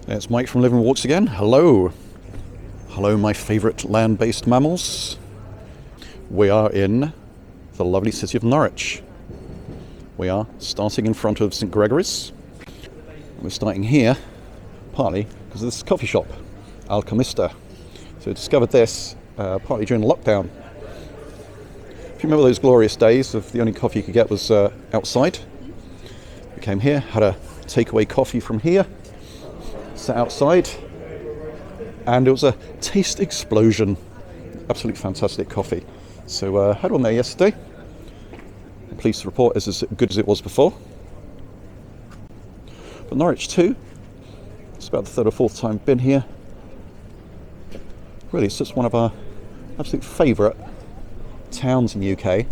It's Mike from Living Walks again. Hello. Hello, my favourite land-based mammals. We are in the lovely city of Norwich. We are starting in front of St Gregory's. We're starting here, partly because of this coffee shop, Alchemista. So I discovered this partly during lockdown. If you remember those glorious days of the only coffee you could get was outside. We came here, had a takeaway coffee from here, sat outside, and it was a taste explosion. Absolutely fantastic coffee. So had one there yesterday. I'm pleased to report it's as good as it was before. But Norwich too, it's about the third or fourth time I've been here. Really, it's just one of our absolute favourite towns in the UK.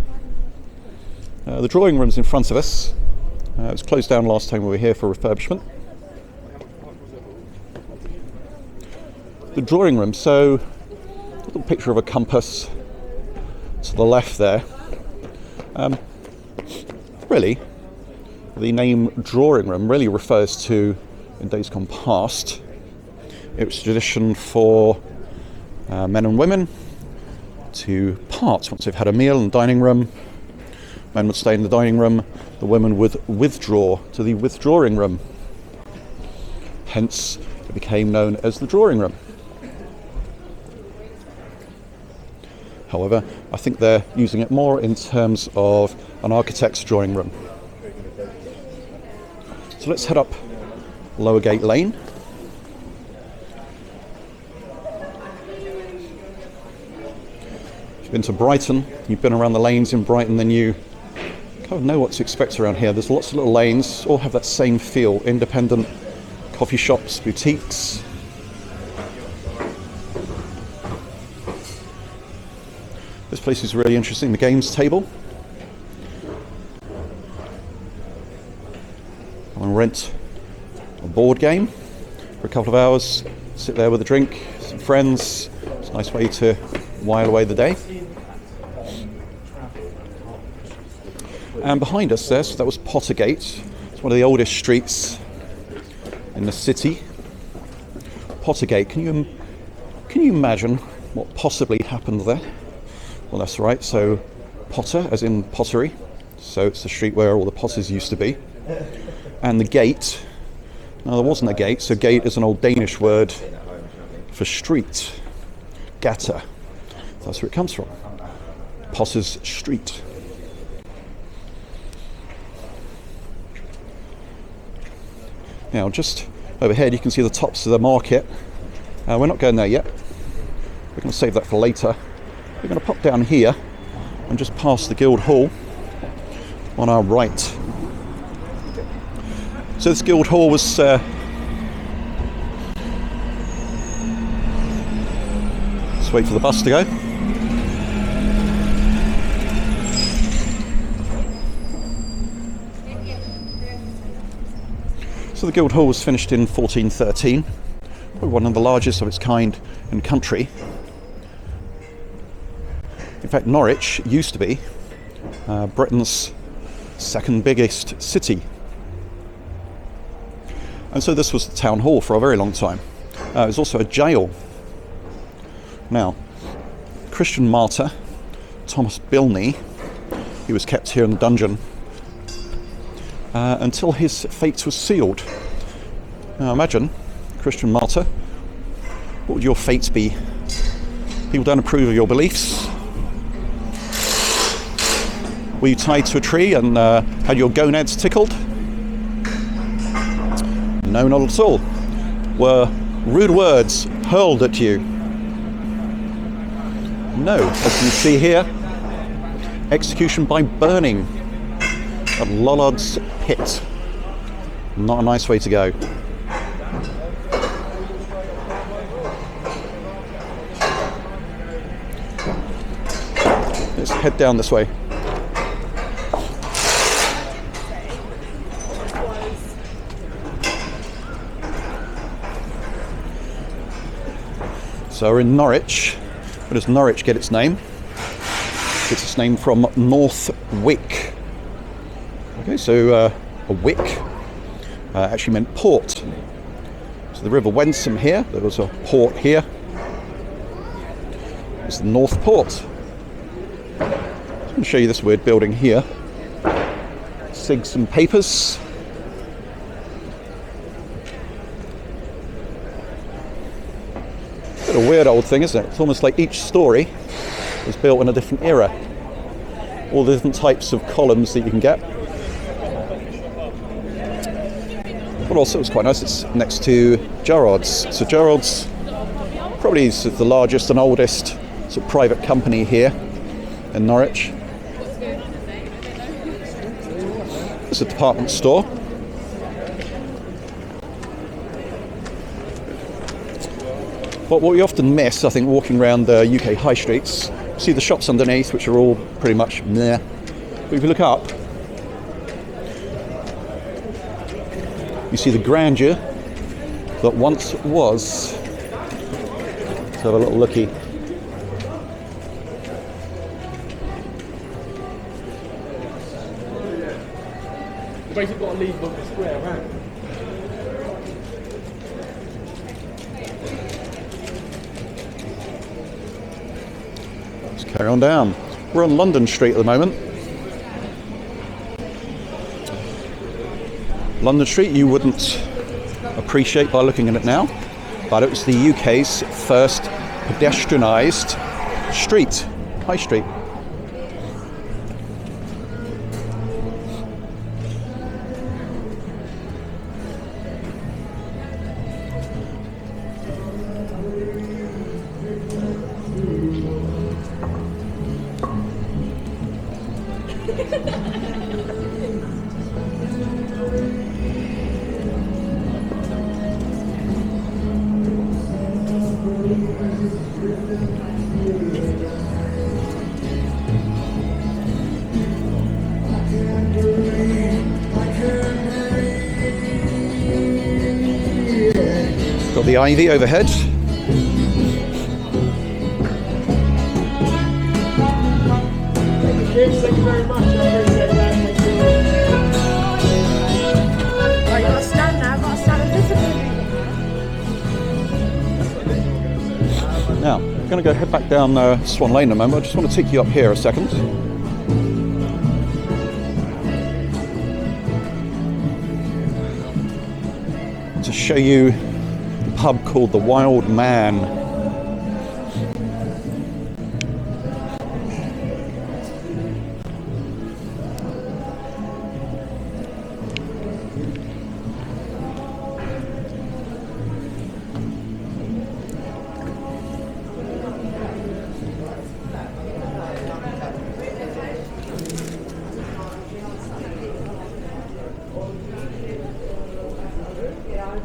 The drawing room's in front of us. It was closed down last time we were here for refurbishment. The drawing room, so a little picture of a compass to the left there. Really, the name drawing room really refers to, in days gone past, it was tradition for men and women to part once they've had a meal in the dining room. Men would stay in the dining room, the women would withdraw to the withdrawing room. Hence, it became known as the drawing room. However, I think they're using it more in terms of an architect's drawing room. So let's head up Lower Gate Lane. If you've been to Brighton, you've been around the lanes in Brighton, then you kind of know what to expect around here. There's lots of little lanes, all have that same feel. Independent coffee shops, boutiques. This place is really interesting, the games table. I'm going to rent a board game for a couple of hours, sit there with a drink, some friends. It's a nice way to while away the day. And behind us there, so that was Pottergate. It's one of the oldest streets in the city. Pottergate, can you imagine what possibly happened there? Well, that's right. So Potter, as in pottery. So it's the street where all the potters used to be. And the gate. Now, there wasn't a gate. So gate is an old Danish word for street. Gata. That's where it comes from. Potter's Street. Now, just overhead, you can see the tops of the market. We're not going there yet. We're going to save that for later. We're going to pop down here and just past the Guildhall on our right. So this Guildhall was let's wait for the bus to go. So the Guildhall was finished in 1413, probably one of the largest of its kind in the country. In fact, Norwich used to be Britain's second biggest city. And so this was the town hall for a very long time. It was also a jail. Now, Christian martyr Thomas Bilney, he was kept here in the dungeon until his fate was sealed. Now imagine, Christian martyr, what would your fate be? People don't approve of your beliefs. Were you tied to a tree and had your gonads tickled? No, not at all. Were rude words hurled at you? No. As you see here, execution by burning at Lollard's Pit. Not a nice way to go. Let's head down this way. So we're in Norwich. Where does Norwich get its name? It gets its name from North Wick. Okay, so a wick actually meant port. So the River Wensum here, there was a port here. It's the North Port. I'm going to show you this weird building here. Sigs and Papers. Bit of a weird old thing, isn't it? It's almost like each story was built in a different era. All the different types of columns that you can get. But also it's quite nice, it's next to Gerrard's. So Gerrard's probably is the largest and oldest sort of private company here in Norwich. It's a department store. But what we often miss, I think, walking around the UK high streets, see the shops underneath, which are all pretty much meh. But if you look up, you see the grandeur that once was. Let's have a little looky. You basically got to leave the square around. Let's carry on down. We're on London Street at the moment. London Street you wouldn't appreciate by looking at it now, but it was the UK's first pedestrianised street, high street. Got the ivy overhead. Thank you very much. I appreciate that. Right, you've got to stand now, I've got to stand visibly. Now, I'm going to go head back down Swan Lane in a moment. I just want to take you up here a second. To show you a pub called the Wild Man.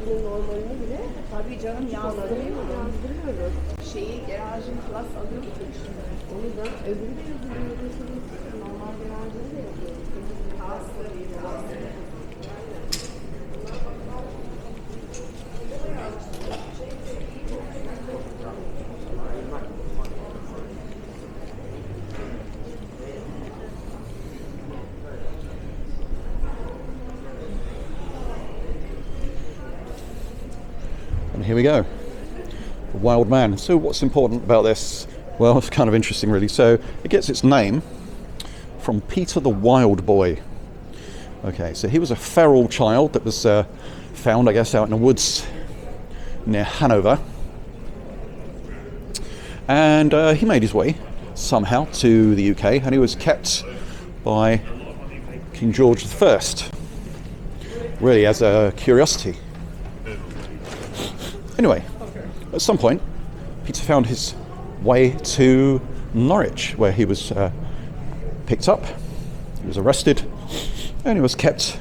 Normalini bile tabii canım yazdırıyoruz. Şeyi garajın plus alıyoruz. Onu da öbürü de yazılıyoruz. Normal garajları da yapıyoruz. And here we go, the Wild Man. So what's important about this? Well, it's kind of interesting really. So it gets its name from Peter the Wild Boy. Okay, so he was a feral child that was found, I guess, out in the woods near Hanover. And he made his way somehow to the UK, and he was kept by King George I, really as a curiosity. Anyway, at some point, Peter found his way to Norwich, where he was picked up, he was arrested, and he was kept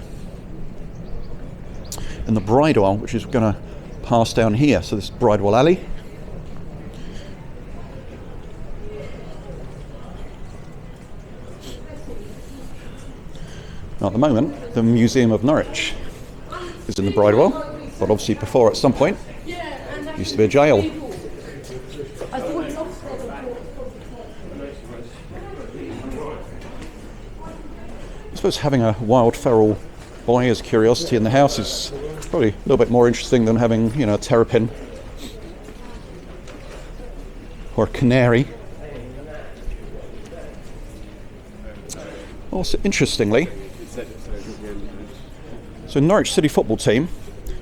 in the Bridewell, which is going to pass down here. So this Bridewell Alley. Now, at the moment, the Museum of Norwich is in the Bridewell, but obviously before, at some point, used to be a jail. I suppose having a wild feral boy as curiosity in the house is Probably a little bit more interesting than having, you know, a terrapin or a canary. Also, interestingly, so Norwich City football team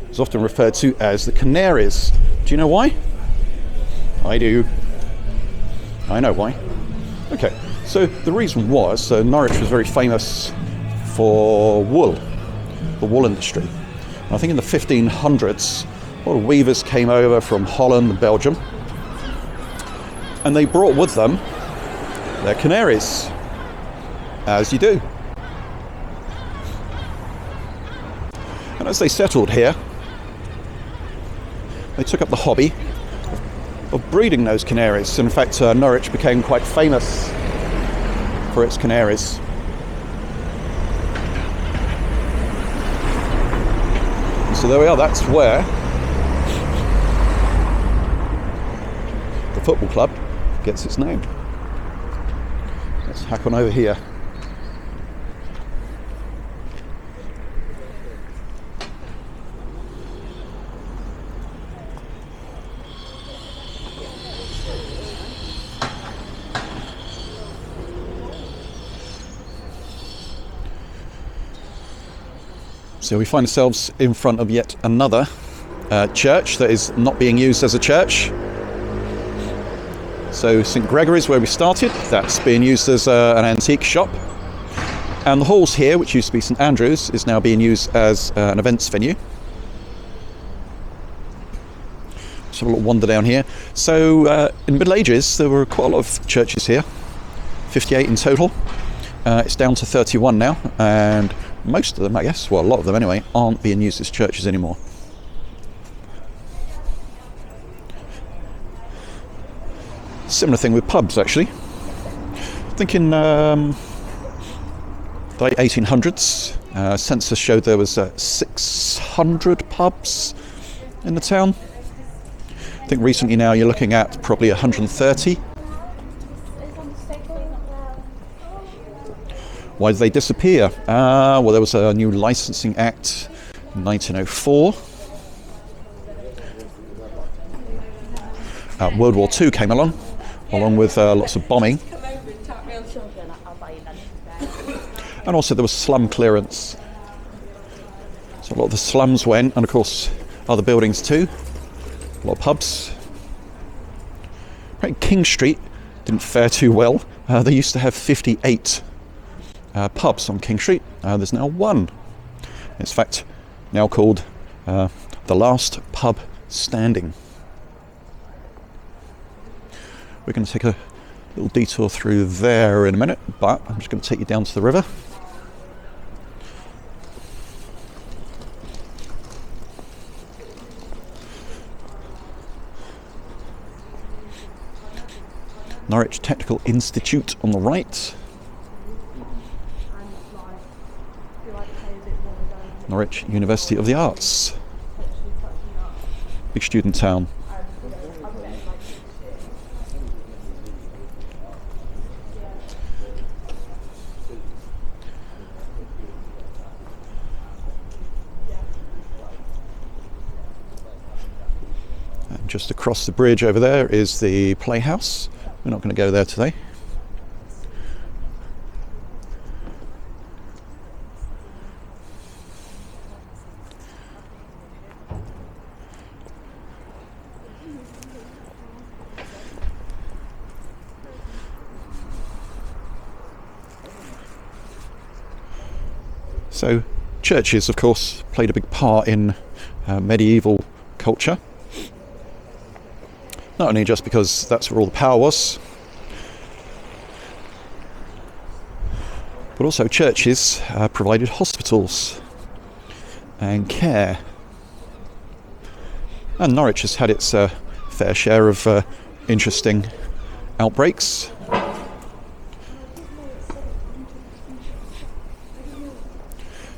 is often referred to as the Canaries. Do you know why? I do. I know why. Okay, so the reason was Norwich was very famous for wool, the wool industry. And I think in the 1500s, a lot of weavers came over from Holland and Belgium, and they brought with them their canaries, as you do. And as they settled here, they took up the hobby of breeding those canaries. In fact, Norwich became quite famous for its canaries. And so there we are, that's where the football club gets its name. Let's hack on over here. So we find ourselves in front of yet another church that is not being used as a church. So St Gregory's, where we started, that's being used as an antique shop. And the halls here, which used to be St Andrew's, is now being used as an events venue. Let's have a little wander down here. So in the Middle Ages, there were quite a lot of churches here, 58 in total. It's down to 31 now, and most of them, I guess, well, a lot of them anyway, aren't being used as churches anymore. Similar thing with pubs, actually. I think in the late 1800s, census showed there was 600 pubs in the town. I think recently now you're looking at probably 130. Why did they disappear? Well, there was a new licensing act in 1904. World War II came along with lots of bombing. And also there was slum clearance. So a lot of the slums went, and of course other buildings too. A lot of pubs. Right, King Street didn't fare too well. They used to have 58 pubs on King Street. There's now one. It's in fact now called the Last Pub Standing. We're going to take a little detour through there in a minute, but I'm just going to take you down to the river. Norwich Technical Institute on the right. Norwich University of the Arts. Big student town. And just across the bridge over there is the Playhouse. We're not going to go there today. So churches, of course, played a big part in medieval culture. Not only just because that's where all the power was, but also churches provided hospitals and care. And Norwich has had its fair share of interesting outbreaks.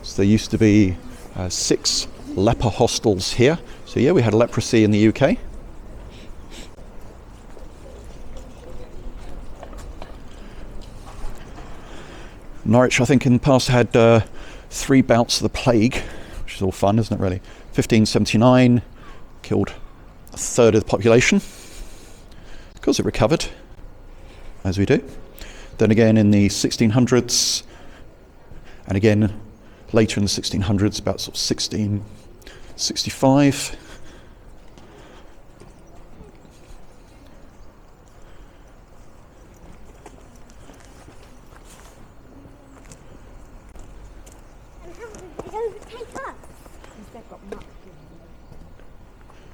So there used to be 6 leper hostels here. So yeah, we had leprosy in the UK. Norwich, I think, in the past had 3 bouts of the plague, which is all fun, isn't it, really? 1579, killed a third of the population. Of course it recovered, as we do. Then again in the 1600s, and again later in the 1600s, about sort of 1665.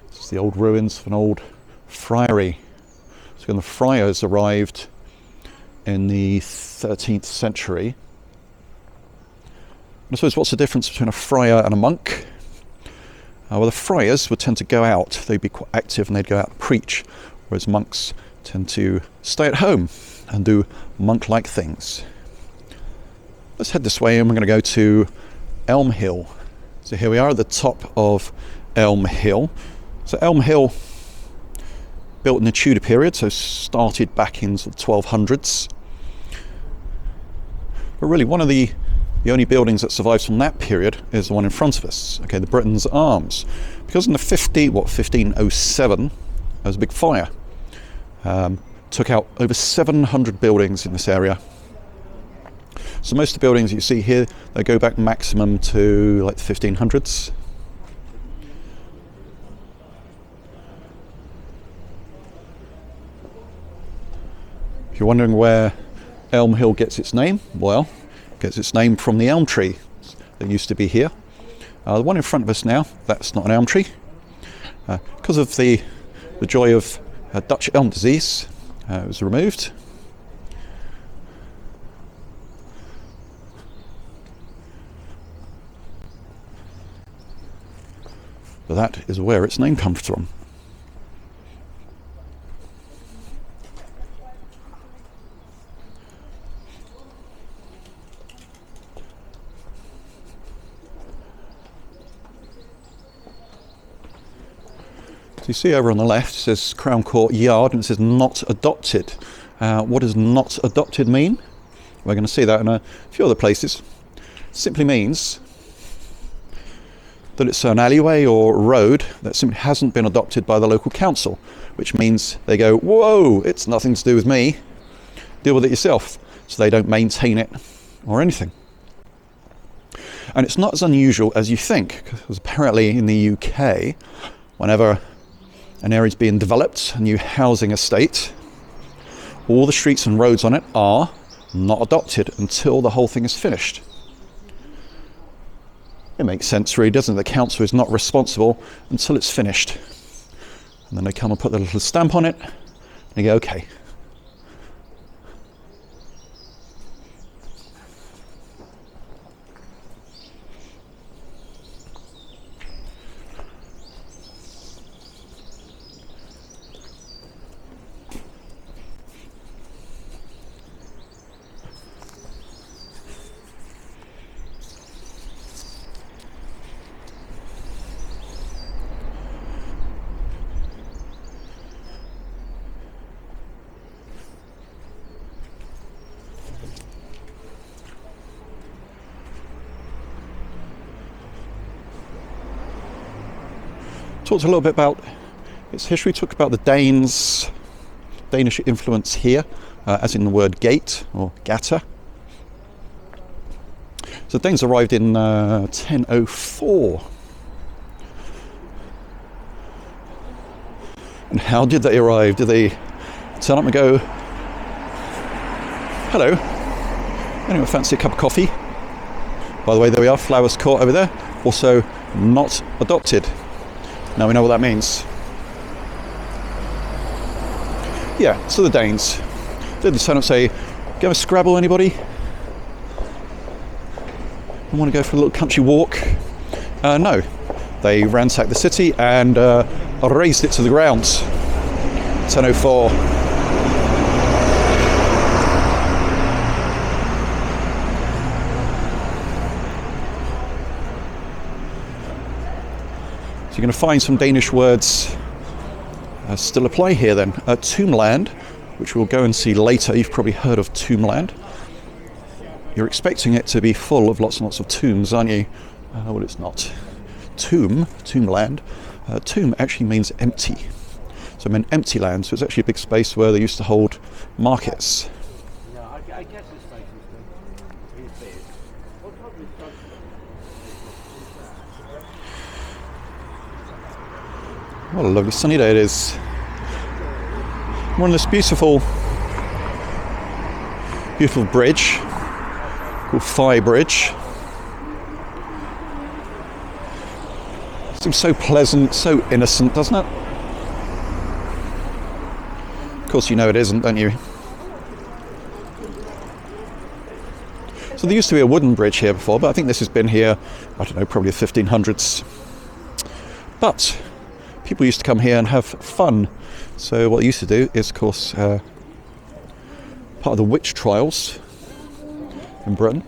This is the old ruins of an old friary. So when the friars arrived in the 13th century, I suppose what's the difference between a friar and a monk? Well, the friars would tend to go out, they'd be quite active and they'd go out and preach, whereas monks tend to stay at home and do monk-like things. Let's head this way and we're going to go to Elm Hill. So here we are at the top of Elm Hill. So Elm Hill, built in the Tudor period, so started back in the 1200s. But really one of the only buildings that survives from that period is the one in front of us, okay, the Britain's Arms. Because in the 1507, there was a big fire. Took out over 700 buildings in this area. So most of the buildings you see here, they go back maximum to like the 1500s. If you're wondering where Elm Hill gets its name, well, it gets its name from the elm tree that used to be here. The one in front of us now, that's not an elm tree. Because of the joy of Dutch elm disease, it was removed. But that is where its name comes from. You see over on the left, it says Crown Court Yard and it says not adopted. What does not adopted mean? We're going to see that in a few other places. It simply means that it's an alleyway or road that simply hasn't been adopted by the local council, which means they go, whoa, it's nothing to do with me, deal with it yourself. So they don't maintain it or anything. And it's not as unusual as you think, because apparently in the UK, whenever an area is being developed, a new housing estate, all the streets and roads on it are not adopted until the whole thing is finished. It makes sense really, doesn't it? The council is not responsible until it's finished. And then they come and put their little stamp on it, and they go, okay. Talked a little bit about its history, talked about the Danish influence here, as in the word gate or gata. So the Danes arrived in 1004. And how did they arrive? Did they turn up and go, hello, anyone fancy a cup of coffee? By the way, there we are, Flowers Court over there, also not adopted. Now we know what that means. Yeah, so the Danes. Did they turn up and say, go a Scrabble, anybody? I want to go for a little country walk? No. They ransacked the city and razed it to the ground. 1004. You're going to find some Danish words still apply here then. Tombland, which we'll go and see later. You've probably heard of Tombland. You're expecting it to be full of lots and lots of tombs, aren't you? Well, it's not. tomb, tombland. Tomb actually means empty. So it meant empty land, so it's actually a big space where they used to hold markets. Yeah, I guess this place is big. What a lovely sunny day it is. We're on this beautiful bridge called Thigh Bridge. Seems so pleasant, so innocent, doesn't it? Of course you know it isn't, don't you? So there used to be a wooden bridge here before, but I think this has been here, I don't know, probably the 1500s. But people used to come here and have fun. So what they used to do is, of course, part of the witch trials in Britain,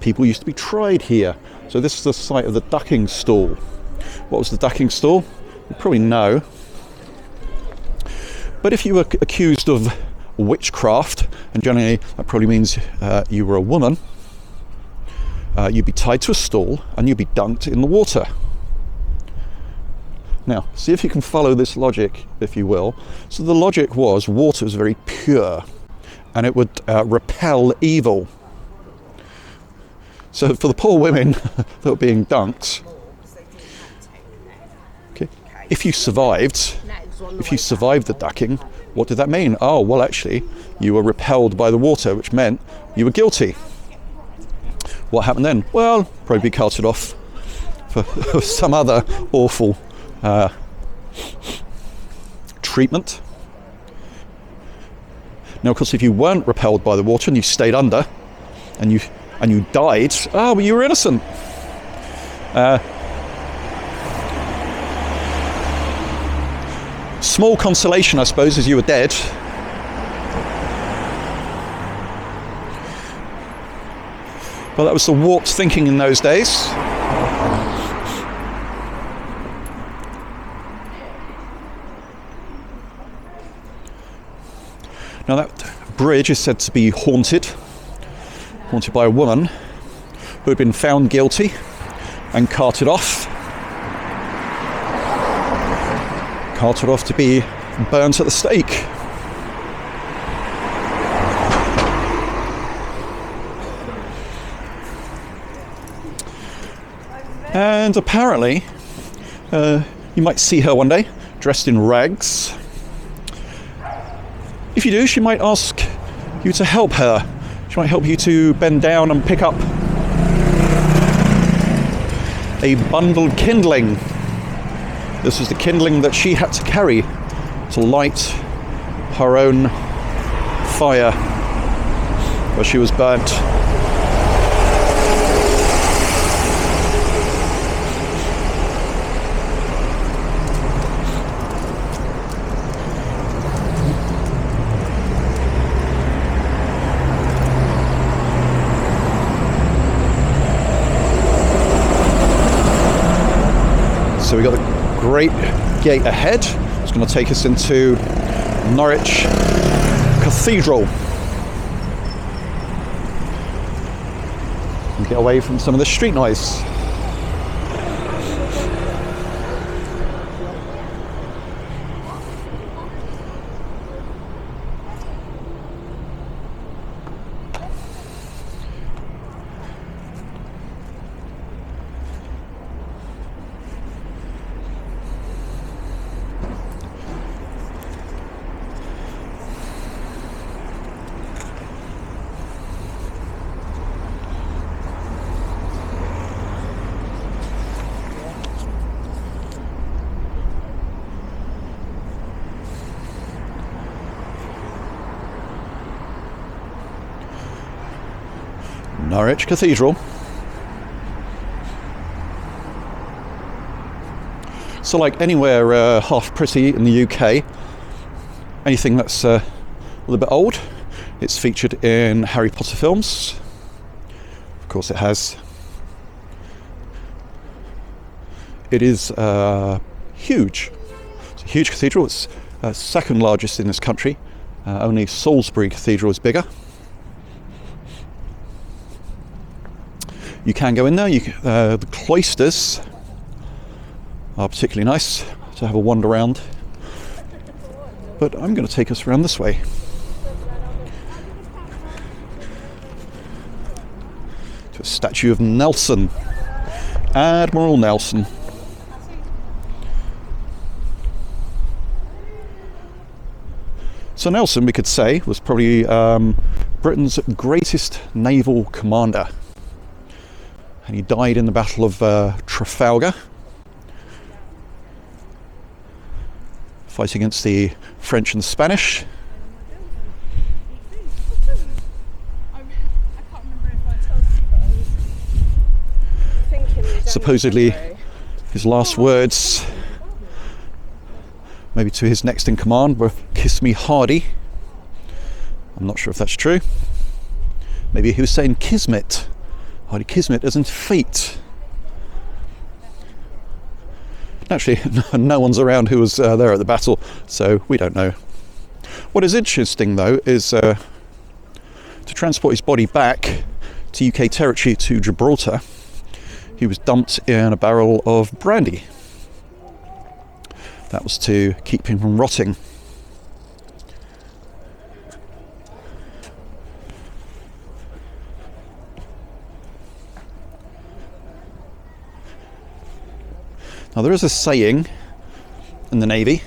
people used to be tried here. So this is the site of the ducking stall. What was the ducking stall? You probably know. But if you were accused of witchcraft, and generally that probably means you were a woman, you'd be tied to a stall and you'd be dunked in the water. Now, see if you can follow this logic, if you will. So the logic was water was very pure and it would repel evil. So for the poor women that were being dunked, okay, if you survived the ducking, what did that mean? Oh, well, actually, you were repelled by the water, which meant you were guilty. What happened then? Well, probably be carted off for some other awful treatment. Now, of course, if you weren't repelled by the water and you stayed under and you died, oh, well, you were innocent. Small consolation, I suppose, as you were dead. But that was the warped thinking in those days. Now that bridge is said to be haunted by a woman who had been found guilty and carted off to be burnt at the stake. And apparently, you might see her one day dressed in rags. If you do, she might ask you to help her. She might help you to bend down and pick up a bundled kindling. This is the kindling that she had to carry to light her own fire where she was burnt. So we got the great gate ahead. It's going to take us into Norwich Cathedral and get away from some of the street noise. Norwich Cathedral. So like anywhere half pretty in the UK, anything that's a little bit old, it's featured in Harry Potter films. Of course it has. It is huge. It's a huge cathedral. It's second largest in this country. Only Salisbury Cathedral is bigger. You can go in there. The cloisters are particularly nice to have a wander around. But I'm going to take us around this way. To a statue of Nelson. Admiral Nelson. So Nelson, we could say, was probably Britain's greatest naval commander. And he died in the Battle of Trafalgar, fighting against the French and the Spanish. Supposedly, his last words, maybe to his next in command, were "Kiss me hardy." I'm not sure if that's true. Maybe he was saying kismet. Hardy kismet as in fate. Actually, no one's around who was there at the battle, so we don't know. What is interesting, though, is to transport his body back to UK territory to Gibraltar, he was dumped in a barrel of brandy. That was to keep him from rotting. Now there is a saying in the Navy.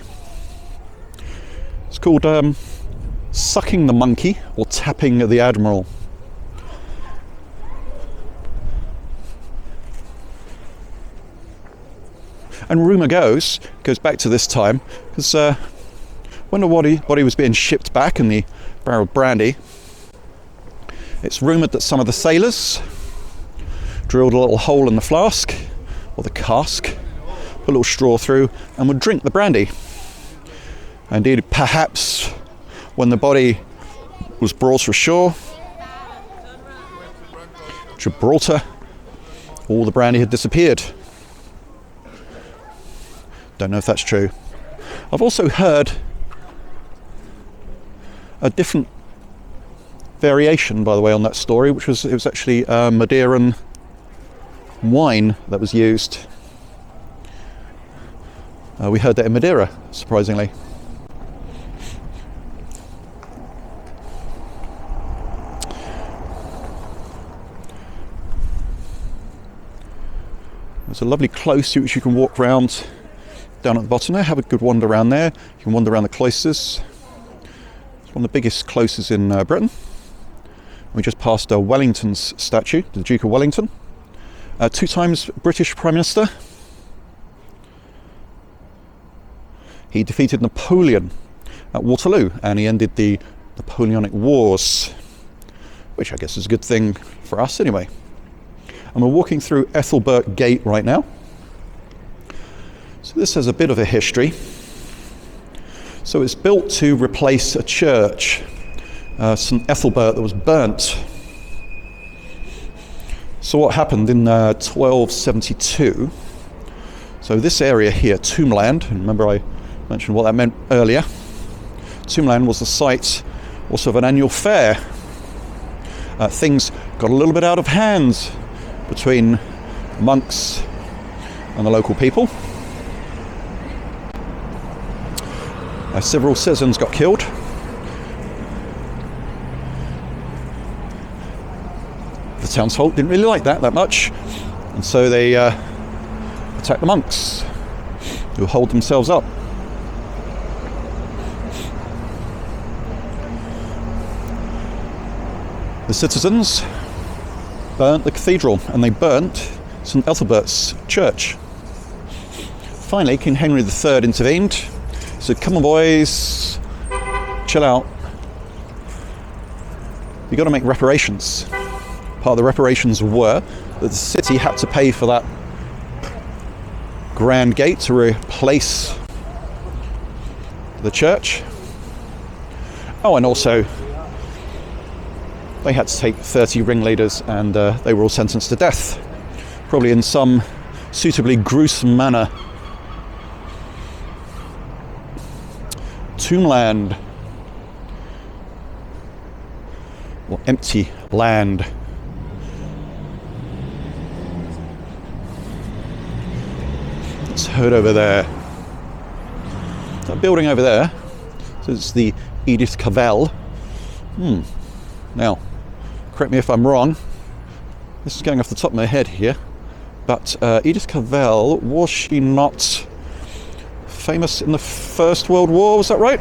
It's called sucking the monkey or tapping the admiral. And rumour goes back to this time, because when the body was being shipped back in the barrel of brandy, it's rumoured that some of the sailors drilled a little hole in the flask or the cask, put a little straw through, and would drink the brandy. Indeed, perhaps when the body was brought ashore, Gibraltar, all the brandy had disappeared. Don't know if that's true. I've also heard a different variation, by the way, on that story, which was it was actually Madeiran wine that was used. We heard that in Madeira, surprisingly. There's a lovely close which you can walk round down at the bottom there. Have a good wander around there. You can wander around the cloisters. It's one of the biggest cloisters in Britain. We just passed Wellington's statue, the Duke of Wellington. 2 times British Prime Minister. He defeated Napoleon at Waterloo, and he ended the Napoleonic Wars, which I guess is a good thing for us anyway. And we're walking through Ethelbert Gate right now. So this has a bit of a history. So it's built to replace a church, St Ethelbert, that was burnt. So what happened in 1272, so this area here, Tombland, and remember I mentioned what that meant earlier. Tombland was the site also of an annual fair. Things got a little bit out of hand between monks and the local people. Several citizens got killed. The townsfolk didn't really like that much, and so they attacked the monks, who hold themselves up. The citizens burnt the cathedral, and they burnt St Ethelbert's church. Finally, King Henry III intervened. He said, "Come on, boys, chill out. You've got to make reparations." Part of the reparations were that the city had to pay for that grand gate to replace the church. Oh, and also they had to take 30 ringleaders, and they were all sentenced to death, probably in some suitably gruesome manner. Tombland, or empty land. Let's head over there. That building over there, so it's the Edith Cavell. Now, correct me if I'm wrong. This is going off the top of my head here. But Edith Cavell, was she not famous in the First World War? Was that right?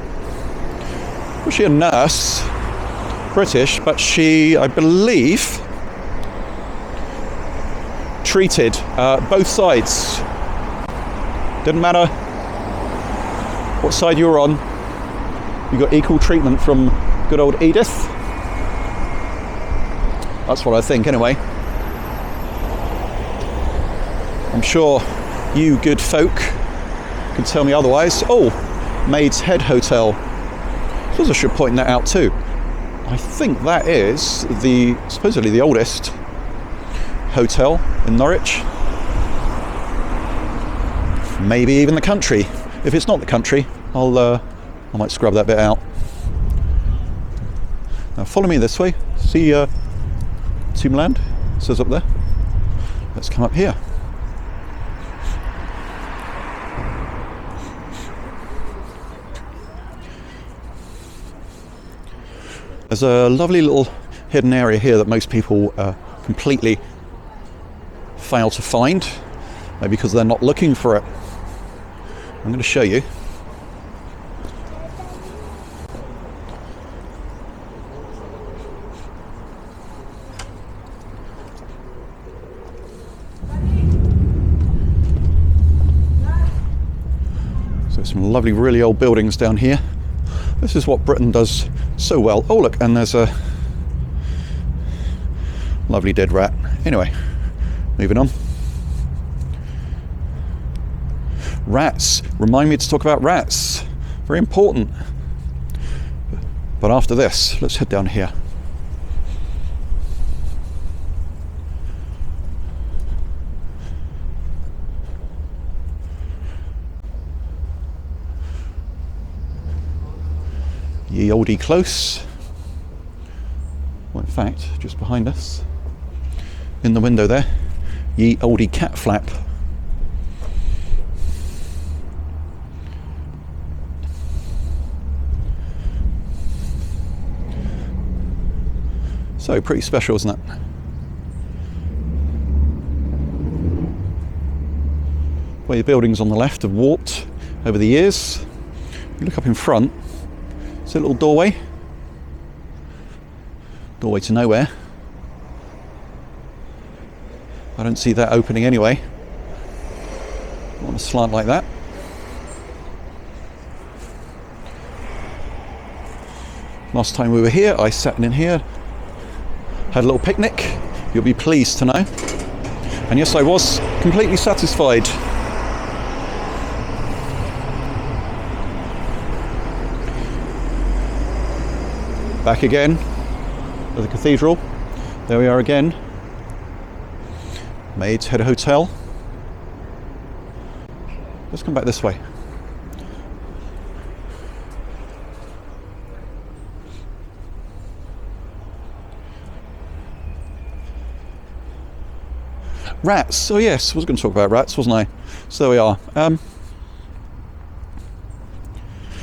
Was she a nurse? British, but she, I believe, treated both sides. Didn't matter what side you were on, you got equal treatment from good old Edith. That's what I think anyway. I'm sure you good folk can tell me otherwise. Oh, Maid's Head Hotel. I suppose I should point that out too. I think that is supposedly the oldest hotel in Norwich. Maybe even the country. If it's not the country, I might scrub that bit out. Now follow me this way. See Tombland? It says up there. Let's come up here. There's a lovely little hidden area here that most people completely fail to find, maybe because they're not looking for it. I'm going to show you. So some lovely, really old buildings down here. This is what Britain does so well. Oh look, and there's a lovely dead rat. Anyway, moving on. Rats. Remind me to talk about rats. Very important. But after this, let's head down here. Ye olde close. Well, in fact, just behind us, in the window there, ye olde cat flap. So pretty special, isn't it? Where the buildings on the left have warped over the years. You look up in front. It's a little doorway to nowhere. I don't see that opening anyway, on a slant like that. Last time we were here, I sat in here, had a little picnic, you'll be pleased to know. And yes, I was completely satisfied. Back again at the cathedral. There we are again. Maid's Head Hotel. Let's come back this way. Rats. Oh yes, I was going to talk about rats, wasn't I? So there we are.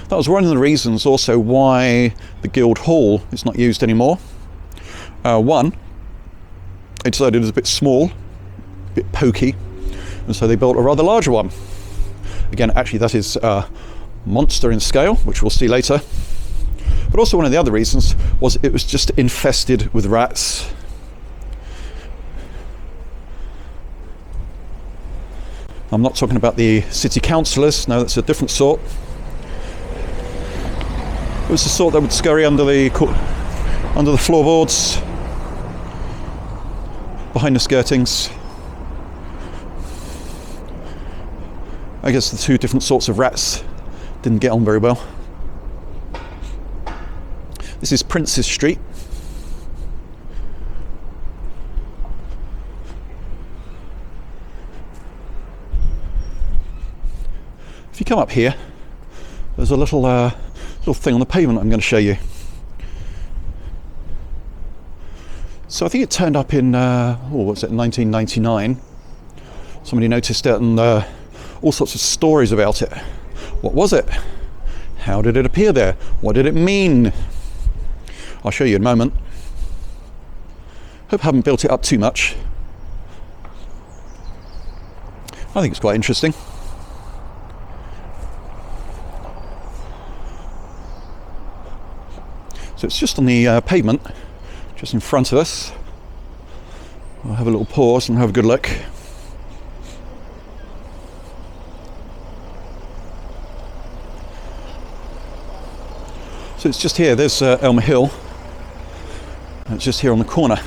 That was one of the reasons also why the Guild Hall is not used anymore. One, they decided it was a bit small, a bit pokey, and so they built a rather larger one. Again, actually that is a monster in scale, which we'll see later. But also one of the other reasons was it was just infested with rats. I'm not talking about the city councillors, no, that's a different sort. It was the sort that would scurry under the floorboards, behind the skirtings. I guess the two different sorts of rats didn't get on very well. This is Princes Street. If you come up here, there's a little thing on the pavement I'm going to show you. So I think it turned up in, what was it, 1999. Somebody noticed it and all sorts of stories about it. What was it? How did it appear there? What did it mean? I'll show you in a moment. Hope I haven't built it up too much. I think it's quite interesting. So it's just on the pavement, just in front of us. I'll have a little pause and have a good look. So it's just here, there's Elm Hill. It's just here on the corner.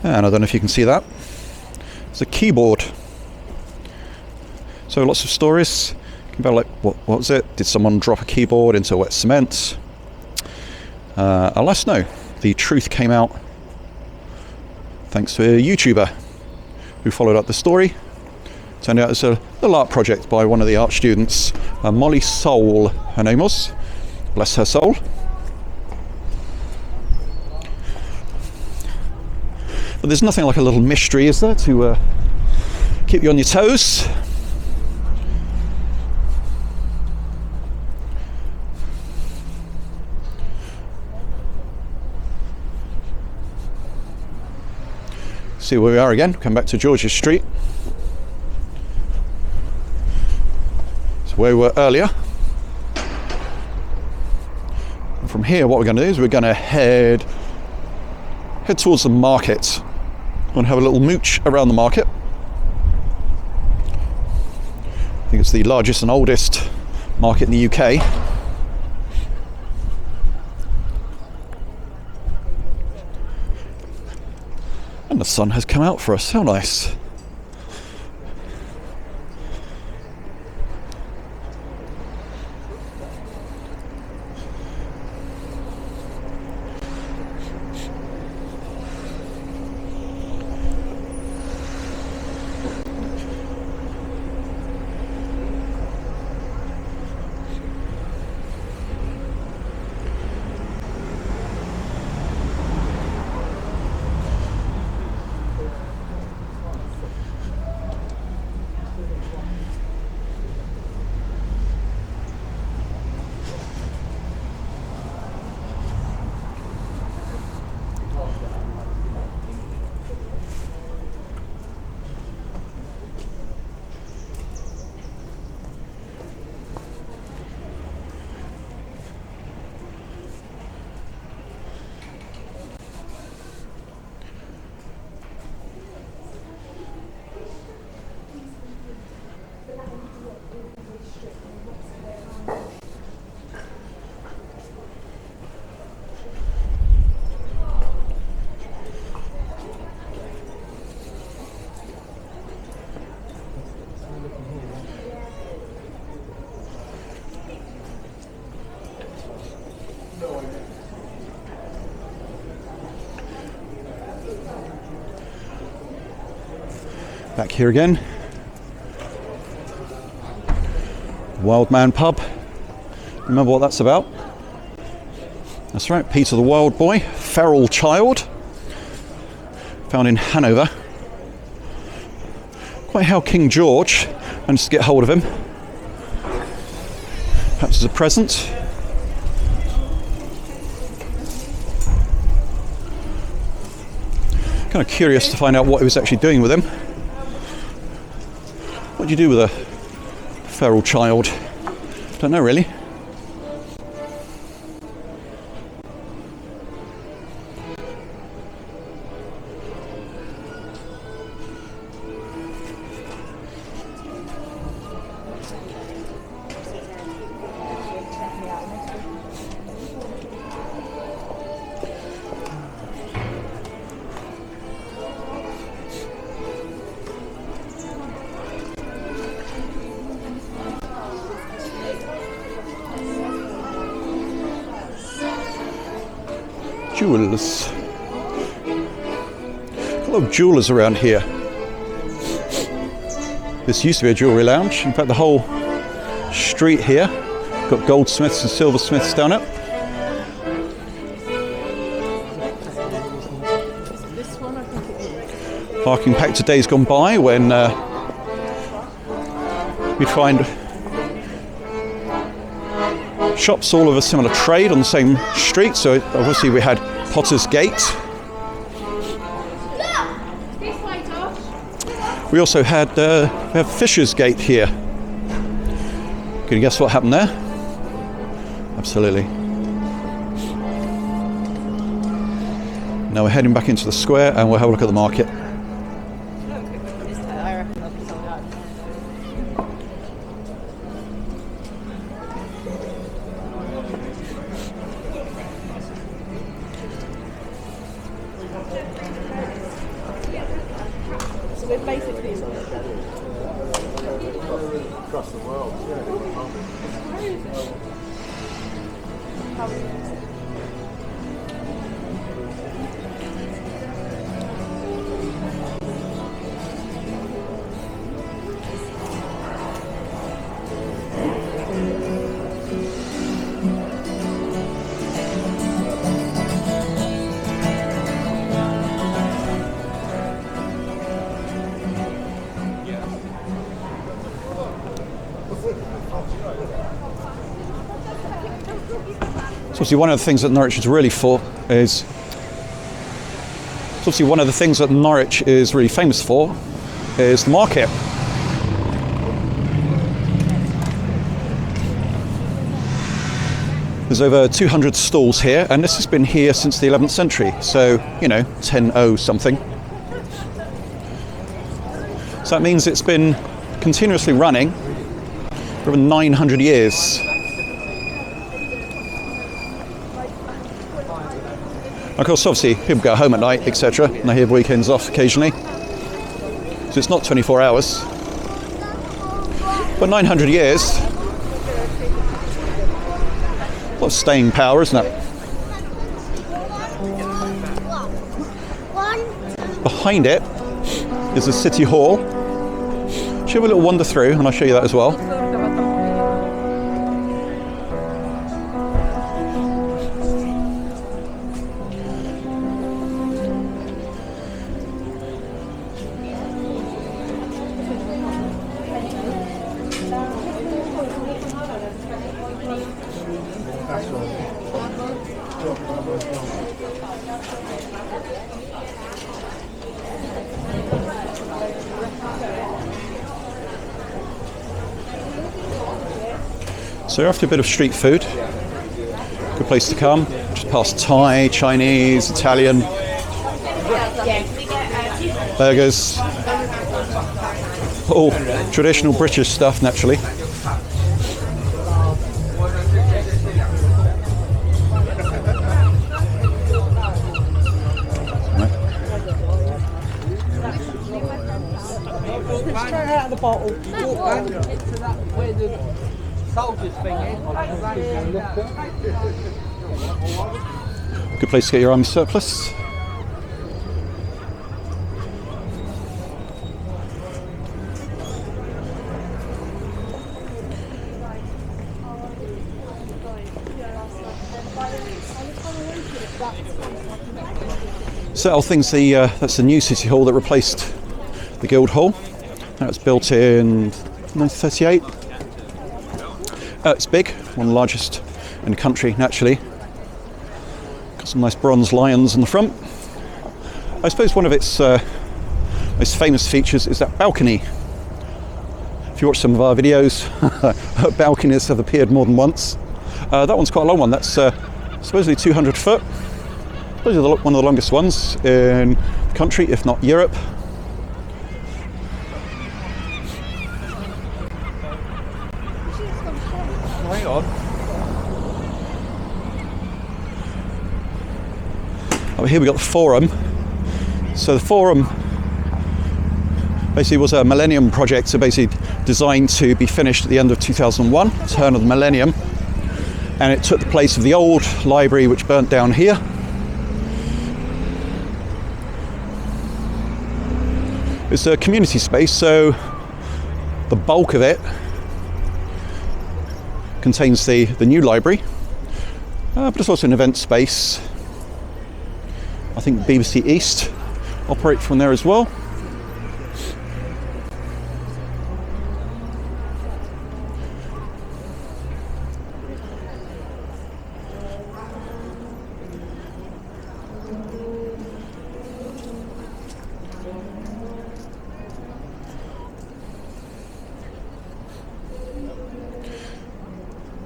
And I don't know if you can see that. It's a keyboard. So lots of stories about, like, what was it? Did someone drop a keyboard into wet cement? Alas, no. The truth came out thanks to a YouTuber who followed up the story. Turned out it's a little art project by one of the art students, Molly Soul, her name was. Bless her soul. But there's nothing like a little mystery, is there, to keep you on your toes? See where we are again. Come back to George's Street. It's where we were earlier. And from here, what we're going to do is we're going to head towards the market. We're going to have a little mooch around the market. I think it's the largest and oldest market in the UK. And the sun has come out for us. How nice. Back here again. Wild Man Pub. Remember what that's about? That's right, Peter the Wild Boy, feral child, found in Hanover. Quite how King George managed to get hold of him. Perhaps as a present. Kind of curious to find out what he was actually doing with him. What do you do with a feral child? Don't know really. jewels. A lot of jewellers around here. This used to be a jewellery lounge. In fact, the whole street here got goldsmiths and silversmiths down it. Harking back to days gone by when we'd find shops all of a similar trade on the same street. So obviously we had Potter's Gate. We also had we have Fisher's Gate here. Can you guess what happened there? Absolutely. Now we're heading back into the square and we'll have a look at the market. Across the world. Obviously, one of the things that Norwich is really for is obviously one of the things that Norwich is really famous for is the market. There's over 200 stalls here, and this has been here since the 11th century, so, you know, 1000 something. So that means it's been continuously running for over 900 years. Of course, obviously, people go home at night, etc., and they have weekends off occasionally. So it's not 24 hours. But 900 years, a lot of staying power, isn't it? Behind it is the City Hall. Should we have a little wander through, and I'll show you that as well. So after a bit of street food, good place to come. Just past Thai, Chinese, Italian, burgers, all traditional British stuff naturally. Straight out of the bottle, walk back into that where the soldiers thing is. Good place to get your army surplus. So I think that's the new City Hall that replaced the Guild Hall. That was built in 1938. It's big, one of the largest in the country naturally. Got some nice bronze lions in the front. I suppose one of its most famous features is that balcony. If you watch some of our videos, balconies have appeared more than once. That one's quite a long one, that's supposedly 200 foot. Those are one of the longest ones in the country, if not Europe. Hang on. Over here we've got the Forum. So the Forum basically was a millennium project, so basically designed to be finished at the end of 2001, turn of the millennium. And it took the place of the old library which burnt down here. It's a community space, so the bulk of it contains the new library, but it's also an event space. I think BBC East operate from there as well.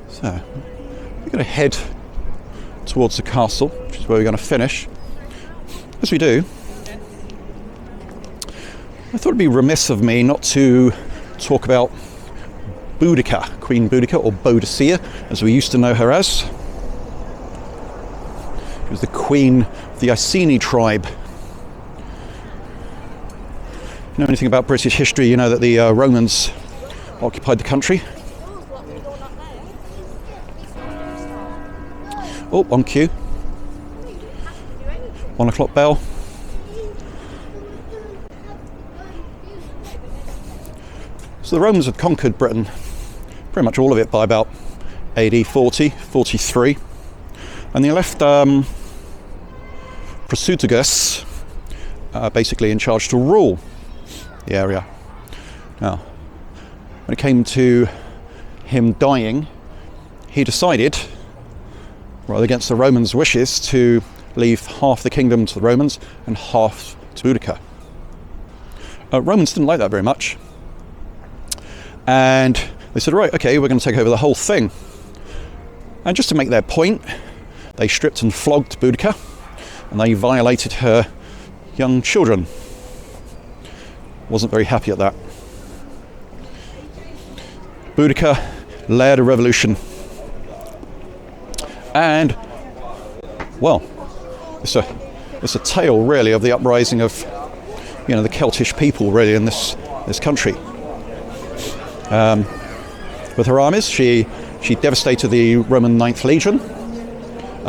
So, we're going to head towards the castle, which is where we're going to finish. As we do, I thought it'd be remiss of me not to talk about Boudicca, Queen Boudicca, or Boudicca, as we used to know her as. She was the queen of the Iceni tribe. If you know anything about British history, you know that the Romans occupied the country. Oh, on cue. 1 o'clock bell. So the Romans had conquered Britain, pretty much all of it, by about AD 40, 43. And they left Prasutagus basically in charge to rule the area. Now, when it came to him dying, he decided, rather against the Romans' wishes, to leave half the kingdom to the Romans and half to Boudicca. Romans didn't like that very much. And they said, right, okay, we're going to take over the whole thing. And just to make their point, they stripped and flogged Boudicca, and they violated her young children. Wasn't very happy at that. Boudicca led a revolution. And, well, it's a tale really of the uprising of, you know, the Celtic people really in this country. With her armies, she devastated the Roman 9th Legion.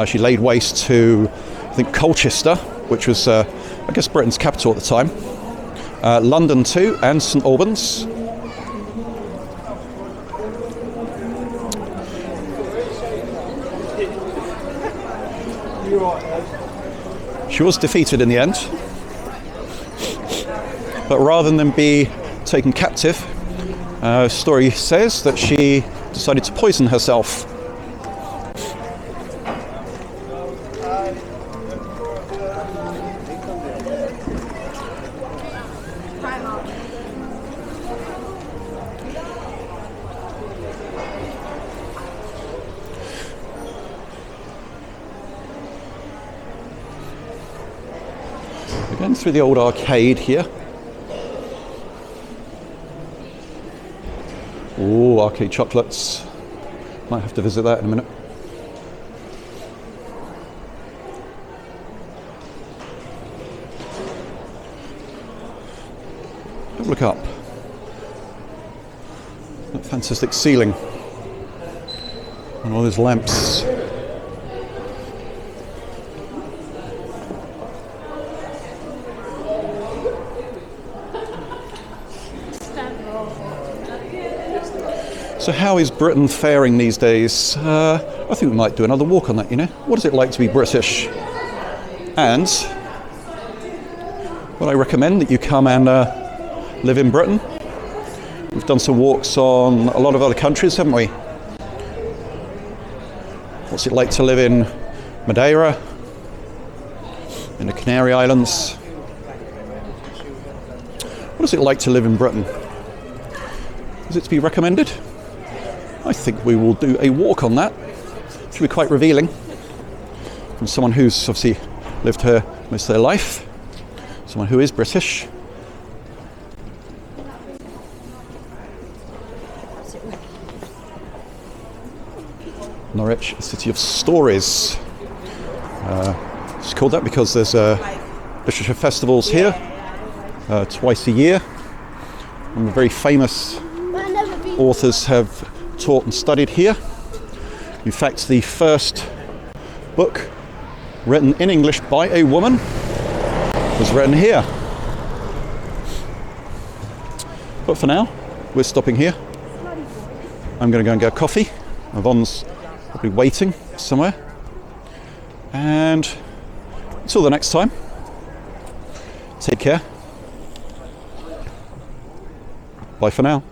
She laid waste to, I think, Colchester, which was, I guess, Britain's capital at the time. London too, and St Albans. She was defeated in the end, but rather than be taken captive, story says that she decided to poison herself. Again through the old arcade here. Oh, arcade chocolates. Might have to visit that in a minute. Have a look up. That fantastic ceiling. And all those lamps. So how is Britain faring these days? I think we might do another walk on that, you know. What is it like to be British? And would I recommend that you come and live in Britain? We've done some walks on a lot of other countries, haven't we? What's it like to live in Madeira, in the Canary Islands? What is it like to live in Britain? Is it to be recommended? I think we will do a walk on that. It should be quite revealing from someone who's obviously lived here most of their life, someone who is British. Norwich, a city of stories. It's called that because there's literature festivals here twice a year. And very famous authors have taught and studied here. In fact, the first book written in English by a woman was written here. But for now, we're stopping here. I'm going to go and get a coffee. Yvonne's probably waiting somewhere. And until the next time, take care. Bye for now.